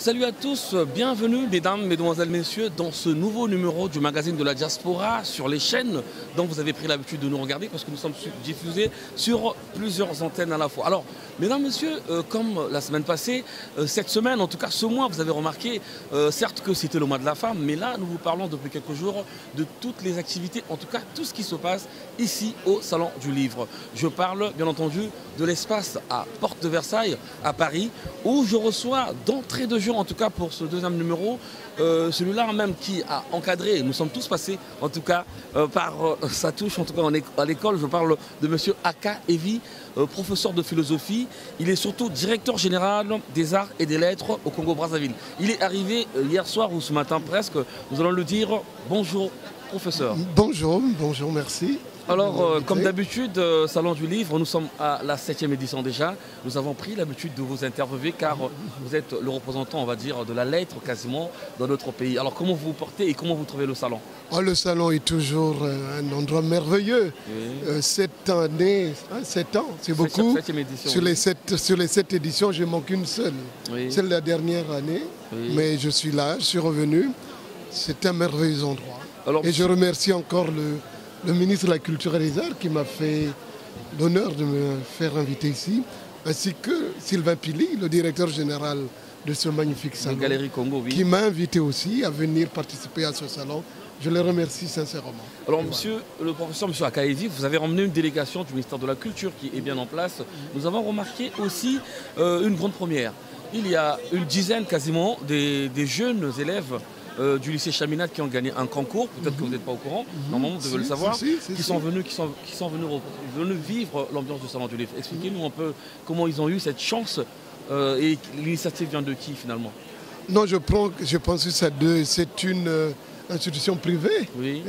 Salut à tous, bienvenue mesdames, mesdemoiselles, messieurs dans ce nouveau numéro du magazine de la diaspora sur les chaînes dont vous avez pris l'habitude de nous regarder parce que nous sommes diffusés sur plusieurs antennes à la fois. Alors mesdames, messieurs, comme la semaine passée, cette semaine, en tout cas ce mois, vous avez remarqué, certes que c'était le mois de la femme, mais là nous vous parlons depuis quelques jours de toutes les activités, en tout cas tout ce qui se passe ici au Salon du Livre. Je parle bien entendu de l'espace à Porte de Versailles à Paris où je reçois d'entrée de jeu, en tout cas pour ce deuxième numéro, celui-là même qui a encadré, nous sommes tous passés en tout cas par sa touche, en tout cas à l'école. Je parle de monsieur Aka Evi, professeur de philosophie. Il est surtout directeur général des arts et des lettres au Congo-Brazzaville. Il est arrivé hier soir ou ce matin presque, nous allons le dire. Bonjour professeur. Bonjour, bonjour, merci. Alors, comme d'habitude, Salon du Livre, nous sommes à la 7e édition déjà. Nous avons pris l'habitude de vous interviewer car vous êtes le représentant, on va dire, de la lettre quasiment dans notre pays. Alors, comment vous vous portez et comment vous trouvez le salon? Le salon est toujours un endroit merveilleux. Oui. Cette année, 7 ans, c'est beaucoup. 7e édition, sur les 7 éditions, je manque une seule. Oui. C'est la dernière année, oui. Mais je suis là, je suis revenu. C'est un merveilleux endroit. Alors, et je remercie encore le ministre de la Culture et des Arts qui m'a fait l'honneur de me faire inviter ici, ainsi que Sylvain Pili, le directeur général de ce magnifique salon, Galerie Congo, oui. Qui m'a invité aussi à venir participer à ce salon. Je le remercie sincèrement. Alors, monsieur le professeur, monsieur Aka Evi, vous avez emmené une délégation du ministère de la Culture qui est bien en place. Nous avons remarqué aussi une grande première. Il y a une dizaine quasiment des jeunes élèves du lycée Chaminade qui ont gagné un concours, peut-être que vous n'êtes pas au courant, normalement vous devez le savoir, qui sont venus vivre l'ambiance du Salon du Livre. Expliquez-nous un peu comment ils ont eu cette chance et l'initiative vient de qui finalement? Non, je pense que c'est une institution privée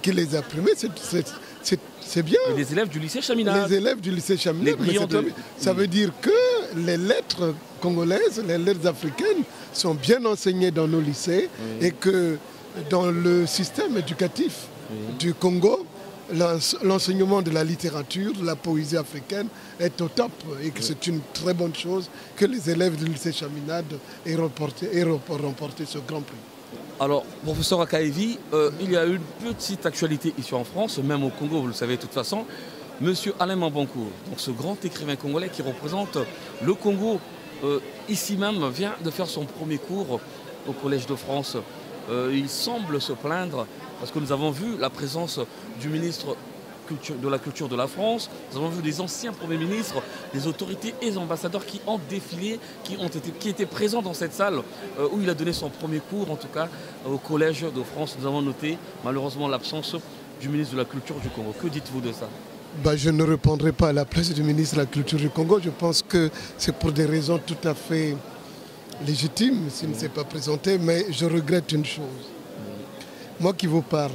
qui les a primés, c'est bien. Et les élèves du lycée Chaminade. Les élèves du lycée Chaminade, ça veut dire que les lettres congolaises, les lettres africaines sont bien enseignées dans nos lycées et que dans le système éducatif du Congo, l'enseignement de la littérature, de la poésie africaine est au top et que c'est une très bonne chose que les élèves du lycée Chaminade aient remporté ce grand prix. Alors, professeur Aka Evi, il y a une petite actualité ici en France, même au Congo, vous le savez de toute façon. Monsieur Alain Mambankou, donc ce grand écrivain congolais qui représente le Congo ici même, vient de faire son premier cours au Collège de France. Il semble se plaindre parce que nous avons vu la présence du ministre de la Culture de la France, nous avons vu des anciens premiers ministres, des autorités et des ambassadeurs qui ont défilé, qui étaient présents dans cette salle où il a donné son premier cours, en tout cas au Collège de France. Nous avons noté malheureusement l'absence du ministre de la Culture du Congo. Que dites-vous de ça? Je ne répondrai pas à la place du ministre de la Culture du Congo. Je pense que c'est pour des raisons tout à fait légitimes s'il ne s'est pas présenté, mais je regrette une chose. Moi qui vous parle,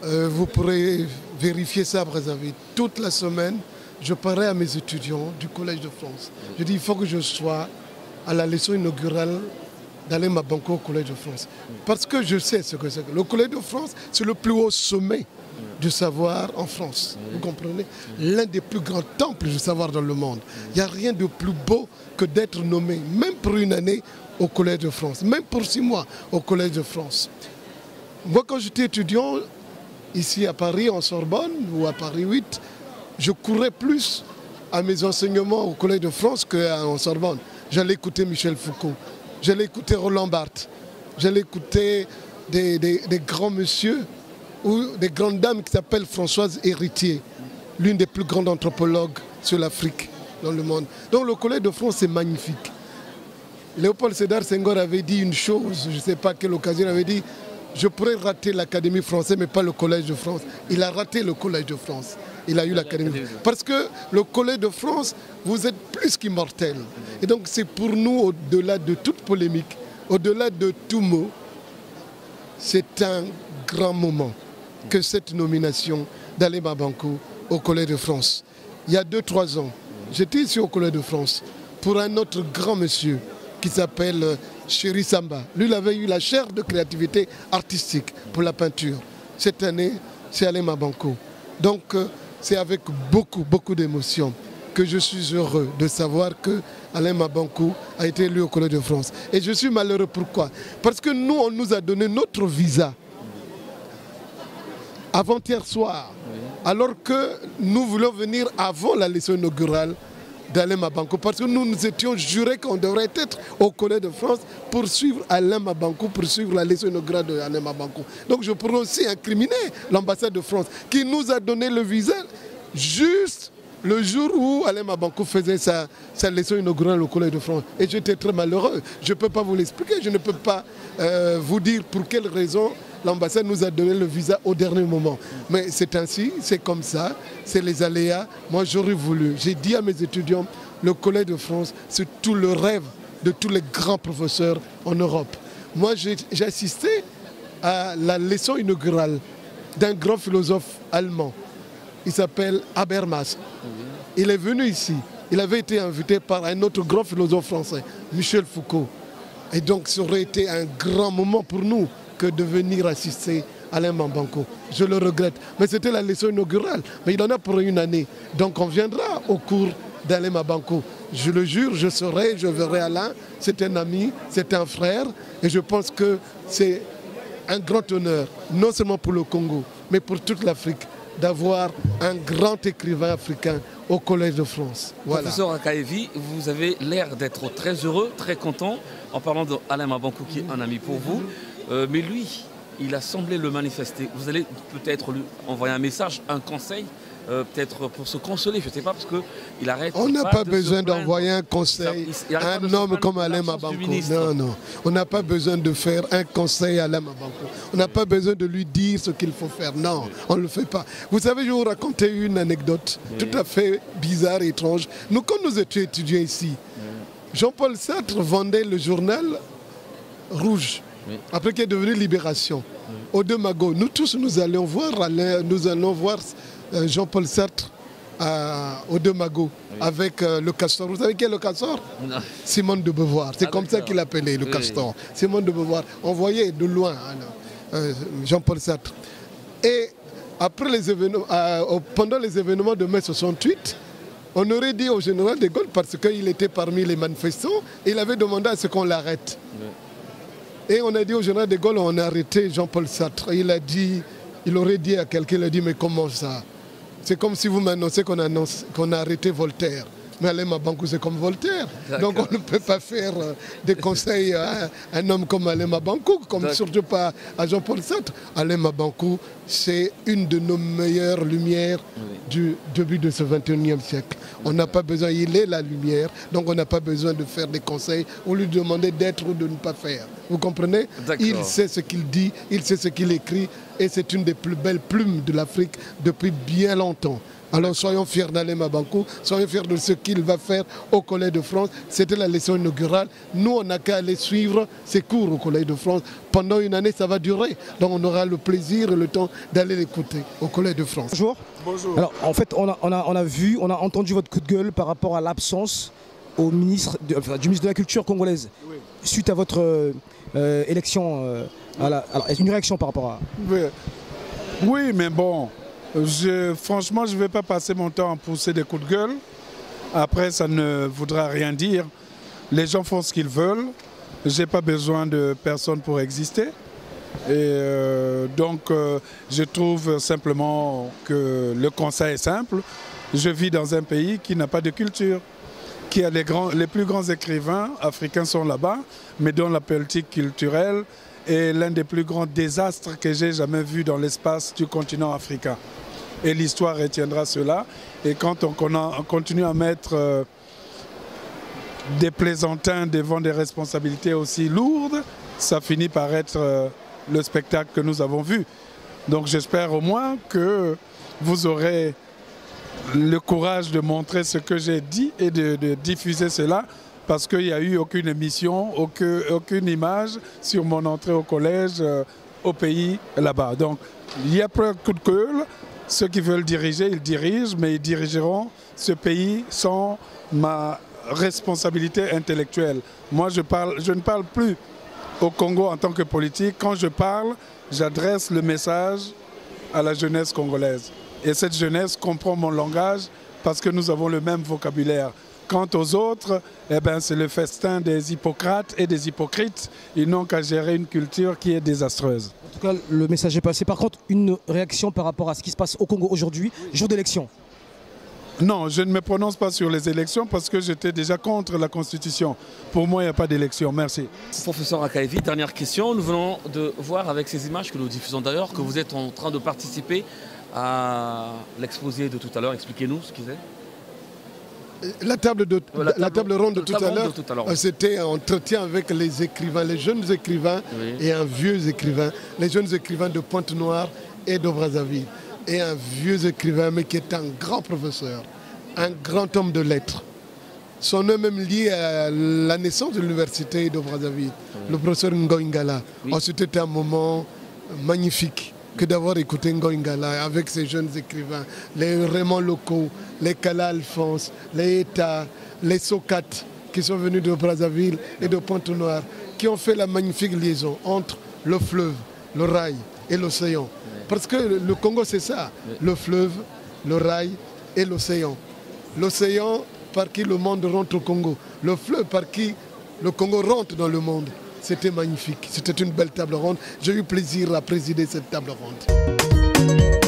vous pourrez vérifier ça à Brazzaville. Toute la semaine, je parlais à mes étudiants du Collège de France. Je dis il faut que je sois à la leçon inaugurale d'Alain Mambankou au Collège de France. Parce que je sais ce que c'est. Le Collège de France, c'est le plus haut sommet du savoir en France. Vous comprenez? L'un des plus grands temples du savoir dans le monde. Il n'y a rien de plus beau que d'être nommé, même pour une année, au Collège de France, même pour 6 mois au Collège de France. Moi, quand j'étais étudiant, ici à Paris, en Sorbonne, ou à Paris 8, je courais plus à mes enseignements au Collège de France qu'en Sorbonne. J'allais écouter Michel Foucault, j'allais écouter Roland Barthes, j'allais écouter des grands messieurs ou des grandes dames qui s'appellent Françoise Héritier, l'une des plus grandes anthropologues sur l'Afrique dans le monde. Donc le Collège de France est magnifique. Léopold Sédar Senghor avait dit une chose, je ne sais pas à quelle occasion, il avait dit « Je pourrais rater l'Académie française, mais pas le Collège de France ». Il a raté le Collège de France. Il a eu l'Académie. Parce que le Collège de France, vous êtes plus qu'immortel. Et donc c'est pour nous, au-delà de toute polémique, au-delà de tout mot, c'est un grand moment que cette nomination d'Alain Mambankou au Collège de France. Il y a 2-3 ans, j'étais ici au Collège de France pour un autre grand monsieur qui s'appelle Chéri Samba. Lui, il avait eu la chaire de créativité artistique pour la peinture. Cette année, c'est Alain Mambankou. Donc, c'est avec beaucoup d'émotion que je suis heureux de savoir que Alain Mabankou a été élu au Collège de France. Et je suis malheureux, pourquoi? Parce que nous, on nous a donné notre visa avant-hier soir, alors que nous voulons venir avant la leçon inaugurale d'Alain Mabankou, parce que nous étions jurés qu'on devrait être au Collège de France pour suivre Alain Mabankou, pour suivre la leçon inaugurale d'Alain Mabankou. Donc je pourrais aussi incriminer l'ambassade de France qui nous a donné le visa juste le jour où Alain Mabankou faisait sa leçon inaugurale au Collège de France. Et j'étais très malheureux. Je ne peux pas vous l'expliquer, je ne peux pas vous dire pour quelle raison l'ambassade nous a donné le visa au dernier moment. Mais c'est ainsi, c'est comme ça, c'est les aléas. Moi, j'aurais voulu. J'ai dit à mes étudiants, le Collège de France, c'est tout le rêve de tous les grands professeurs en Europe. Moi, j'ai assisté à la leçon inaugurale d'un grand philosophe allemand. Il s'appelle Habermas. Il est venu ici. Il avait été invité par un autre grand philosophe français, Michel Foucault. Et donc, ça aurait été un grand moment pour nous que de venir assister à Alain Mabankou. Je le regrette. Mais c'était la leçon inaugurale. Mais il en a pour une année. Donc on viendra au cours d'Alain Mabankou. Je le jure, je serai, je verrai Alain. C'est un ami, c'est un frère. Et je pense que c'est un grand honneur, non seulement pour le Congo, mais pour toute l'Afrique, d'avoir un grand écrivain africain au Collège de France. Voilà. Professeur Akaevi, vous avez l'air d'être très heureux, très content en parlant d'Alain Mabankou qui est un ami pour vous. Mais lui, il a semblé le manifester. Vous allez peut-être lui envoyer un message, un conseil, peut-être pour se consoler, je ne sais pas, parce qu'il arrête. On n'a pas besoin d'envoyer un conseil à un homme comme Alain Mabankou. Non, non. On n'a pas besoin de faire un conseil à Alain Mabankou. On n'a pas besoin de lui dire ce qu'il faut faire. Non, on ne le fait pas. Vous savez, je vais vous raconter une anecdote tout à fait bizarre et étrange. Nous, quand nous étions étudiants ici, Jean-Paul Sartre vendait le journal Rouge. Après qui est devenu Libération, au De Mago. Nous tous, nous allons voir Jean-Paul Sartre au De Mago avec le Castor. Vous savez qui est le Castor? Simone de Beauvoir. C'est comme ça qu'il appelait le Castor. Simone de Beauvoir. On voyait de loin Jean-Paul Sartre. Et après les événements, pendant les événements de mai 68, on aurait dit au général de Gaulle, parce qu'il était parmi les manifestants, il avait demandé à ce qu'on l'arrête. Et on a dit au général de Gaulle, on a arrêté Jean-Paul Sartre. Il aurait dit à quelqu'un, il a dit, mais comment ça? C'est comme si vous m'annoncez qu'on a arrêté Voltaire. Mais Alain Mabankou, c'est comme Voltaire. Donc on ne peut pas faire des conseils à un homme comme Alain Mabankou, comme surtout pas à Jean-Paul Sartre. Alain Mabankou, c'est une de nos meilleures lumières du début de ce 21e siècle. On n'a pas besoin, il est la lumière, donc on n'a pas besoin de faire des conseils ou lui demander d'être ou de ne pas faire. Vous comprenez? Il sait ce qu'il dit, il sait ce qu'il écrit, et c'est une des plus belles plumes de l'Afrique depuis bien longtemps. Alors soyons fiers d'Alain Mabankou, soyons fiers de ce qu'il va faire au Collège de France. C'était la leçon inaugurale. Nous, on n'a qu'à aller suivre ses cours au Collège de France. Pendant une année, ça va durer. Donc on aura le plaisir et le temps d'aller l'écouter au Collège de France. Bonjour. Bonjour. Alors en fait, on a entendu votre coup de gueule par rapport à l'absence du ministre de la Culture congolaise. Oui. Suite à votre élection, alors, une réaction par rapport à... Oui, mais bon... franchement, je ne vais pas passer mon temps à pousser des coups de gueule. Après, ça ne voudra rien dire. Les gens font ce qu'ils veulent. Je n'ai pas besoin de personne pour exister. Et donc, je trouve simplement que le conseil est simple. Je vis dans un pays qui n'a pas de culture, qui a les plus grands écrivains africains sont là-bas, mais dont la politique culturelle est l'un des plus grands désastres que j'ai jamais vu dans l'espace du continent africain. Et l'histoire retiendra cela. Et quand on continue à mettre des plaisantins devant des responsabilités aussi lourdes, ça finit par être le spectacle que nous avons vu. Donc j'espère au moins que vous aurez le courage de montrer ce que j'ai dit et de diffuser cela, parce qu'il n'y a eu aucune émission, aucune image sur mon entrée au collège, au pays, là-bas. Donc il y a plein de coups de gueule. Ceux qui veulent diriger, ils dirigent, mais ils dirigeront ce pays sans ma responsabilité intellectuelle. Moi, je ne parle plus au Congo en tant que politique. Quand je parle, j'adresse le message à la jeunesse congolaise. Et cette jeunesse comprend mon langage parce que nous avons le même vocabulaire. Quant aux autres, eh ben, c'est le festin des Hippocrates et des hypocrites. Ils n'ont qu'à gérer une culture qui est désastreuse. En tout cas, le message est passé. Par contre, une réaction par rapport à ce qui se passe au Congo aujourd'hui, jour d'élection. Non, je ne me prononce pas sur les élections parce que j'étais déjà contre la Constitution. Pour moi, il n'y a pas d'élection. Merci. Professeur Akaevi, dernière question. Nous venons de voir avec ces images que nous diffusons d'ailleurs que vous êtes en train de participer à l'exposé de tout à l'heure. Expliquez-nous ce qu'il est. La table ronde de tout à l'heure, oui. C'était un entretien avec les écrivains, les jeunes écrivains Oui. et un vieux écrivain, les jeunes écrivains de Pointe-Noire et de Brazzaville. Et un vieux écrivain, mais qui est un grand professeur, un grand homme de lettres. Son nom est même lié à la naissance de l'université de Brazzaville, le professeur Ngoïngala. Oui. Oh, c'était un moment magnifique que d'avoir écouté Ngoïngala avec ces jeunes écrivains, les Raymond locaux, les Kala Alphonse, les Eta, les Sokat, qui sont venus de Brazzaville et de Pointe-Noire, qui ont fait la magnifique liaison entre le fleuve, le rail et l'océan. Parce que le Congo, c'est ça, le fleuve, le rail et l'océan. L'océan par qui le monde rentre au Congo, le fleuve par qui le Congo rentre dans le monde. C'était magnifique, c'était une belle table ronde. J'ai eu plaisir à présider cette table ronde.